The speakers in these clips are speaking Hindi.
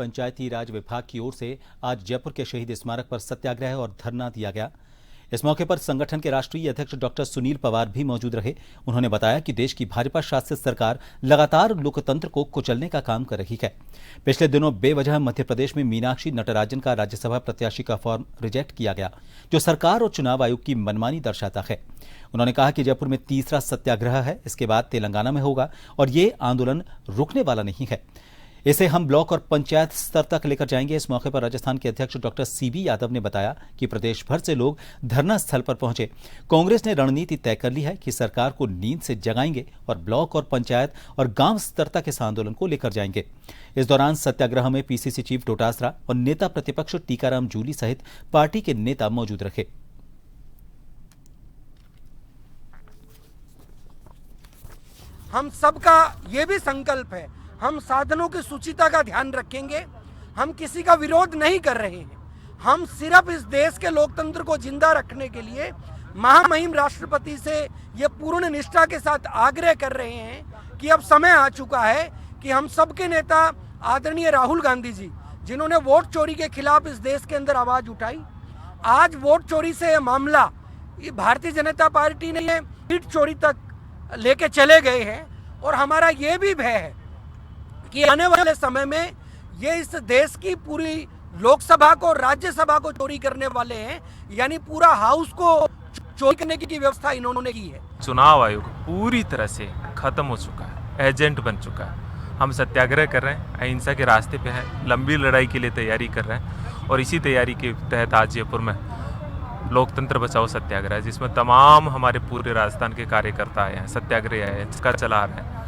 पंचायती राज विभाग की ओर से आज जयपुर के शहीद स्मारक पर सत्याग्रह और धरना दिया गया। इस मौके पर संगठन के राष्ट्रीय अध्यक्ष डॉक्टर सुनील पवार भी मौजूद रहे। उन्होंने बताया कि देश की भाजपा शासित सरकार लगातार लोकतंत्र को कुचलने का काम कर रही है। पिछले दिनों बेवजह मध्य प्रदेश में मीनाक्षी नटराजन का राज्यसभा प्रत्याशी का फॉर्म रिजेक्ट किया गया, जो सरकार और चुनाव आयोग की मनमानी दर्शाता है। उन्होंने कहा कि जयपुर में तीसरा सत्याग्रह है, इसके बाद तेलंगाना में होगा और ये आंदोलन रुकने वाला नहीं है। इसे हम ब्लॉक और पंचायत स्तर तक लेकर जाएंगे। इस मौके पर राजस्थान के अध्यक्ष डॉक्टर सीबी यादव ने बताया कि प्रदेश भर से लोग धरना स्थल पर पहुंचे। कांग्रेस ने रणनीति तय कर ली है कि सरकार को नींद से जगाएंगे और ब्लॉक और पंचायत और गांव स्तर तक इस आंदोलन को लेकर जाएंगे। इस दौरान सत्याग्रह में पीसीसी चीफ डोटासरा और नेता प्रतिपक्ष टीकाराम जूली सहित पार्टी के नेता मौजूद रहे। हम सबका ये भी संकल्प है, हम साधनों की सूचिता का ध्यान रखेंगे। हम किसी का विरोध नहीं कर रहे हैं, हम सिर्फ इस देश के लोकतंत्र को जिंदा रखने के लिए महामहिम राष्ट्रपति से ये पूर्ण निष्ठा के साथ आग्रह कर रहे हैं कि अब समय आ चुका है कि हम सबके नेता आदरणीय राहुल गांधी जी, जिन्होंने वोट चोरी के खिलाफ इस देश के अंदर आवाज उठाई, आज वोट चोरी से मामला भारतीय जनता पार्टी ने सीट चोरी तक लेके चले गए हैं। और हमारा ये भी भय है कि आने वाले समय में ये इस देश की पूरी लोकसभा को, राज्यसभा को चोरी करने वाले हैं, यानी पूरा हाउस को चोरी करने की व्यवस्था इन्होंने की है। चुनाव आयोग पूरी तरह से खत्म हो चुका है, एजेंट बन चुका है। हम सत्याग्रह कर रहे हैं, अहिंसा के रास्ते पे हैं, लंबी लड़ाई के लिए तैयारी कर रहे हैं और इसी तैयारी के तहत आज जयपुर में लोकतंत्र बचाओ सत्याग्रह है, जिसमें तमाम हमारे पूरे राजस्थान के कार्यकर्ता आए हैं, सत्याग्रह आए हैं, जिसका चला रहे हैं।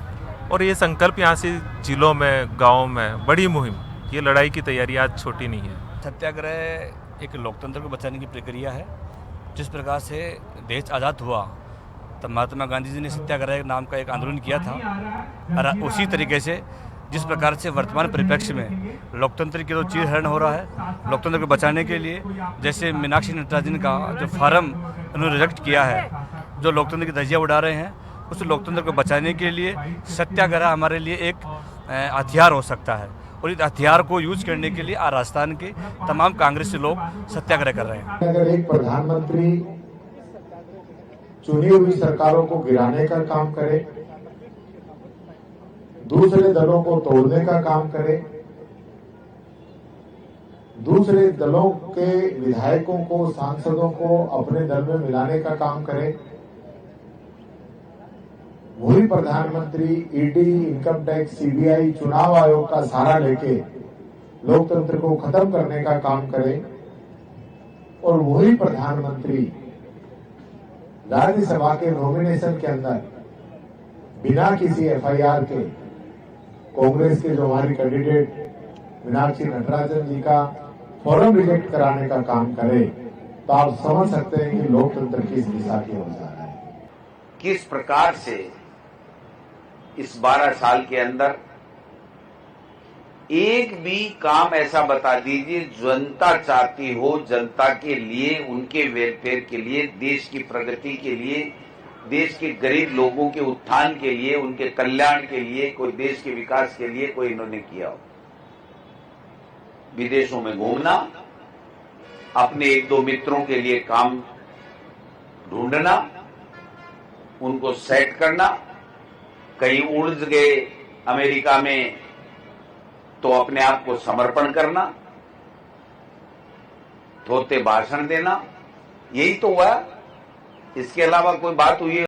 और ये संकल्प यहाँ से जिलों में, गाँव में बड़ी मुहिम, ये लड़ाई की तैयारी आज छोटी नहीं है। सत्याग्रह एक लोकतंत्र को बचाने की प्रक्रिया है। जिस प्रकार से देश आज़ाद हुआ तब महात्मा गांधी जी ने सत्याग्रह नाम का एक आंदोलन किया था, और उसी तरीके से जिस प्रकार से वर्तमान परिप्रेक्ष्य में लोकतंत्र की तो चीरहरण हो रहा है, लोकतंत्र को बचाने के लिए जैसे मीनाक्षी नटराजन का जो फार्म उन्होंने रिजेक्ट किया है, जो लोकतंत्र की धज्जियां उड़ा रहे हैं, उस लोकतंत्र को बचाने के लिए सत्याग्रह हमारे लिए एक हथियार हो सकता है। और इस हथियार को यूज करने के लिए आज राजस्थान के तमाम कांग्रेसी लोग सत्याग्रह कर रहे हैं। अगर एक प्रधानमंत्री चुनी हुई सरकारों को गिराने का काम करे, दूसरे दलों को तोड़ने का काम करे, दूसरे दलों के विधायकों को, सांसदों को अपने दल में मिलाने का काम करे, वही प्रधानमंत्री ईडी, इनकम टैक्स, सीबीआई, चुनाव आयोग का सहारा लेके लोकतंत्र को खत्म करने का काम करे, और वही प्रधानमंत्री राज्यसभा के नॉमिनेशन के अंदर बिना किसी एफआईआर के कांग्रेस के जो हमारी कैंडिडेट मीनाक्षी नटराजन जी का फॉर्म रिजेक्ट कराने का काम करे, तो आप समझ सकते हैं कि लोकतंत्र किस दिशा की ओर जा रहा है। किस प्रकार से इस 12 साल के अंदर एक भी काम ऐसा बता दीजिए जनता चाहती हो, जनता के लिए, उनके वेलफेयर के लिए, देश की प्रगति के लिए, देश के गरीब लोगों के उत्थान के लिए, उनके कल्याण के लिए, कोई देश के विकास के लिए कोई इन्होंने किया हो। विदेशों में घूमना, अपने एक दो मित्रों के लिए काम ढूंढना, उनको सेट करना, कहीं उड़ गए अमेरिका में तो अपने आप को समर्पण करना, थोते भाषण देना, यही तो हुआ। इसके अलावा कोई बात हुई है?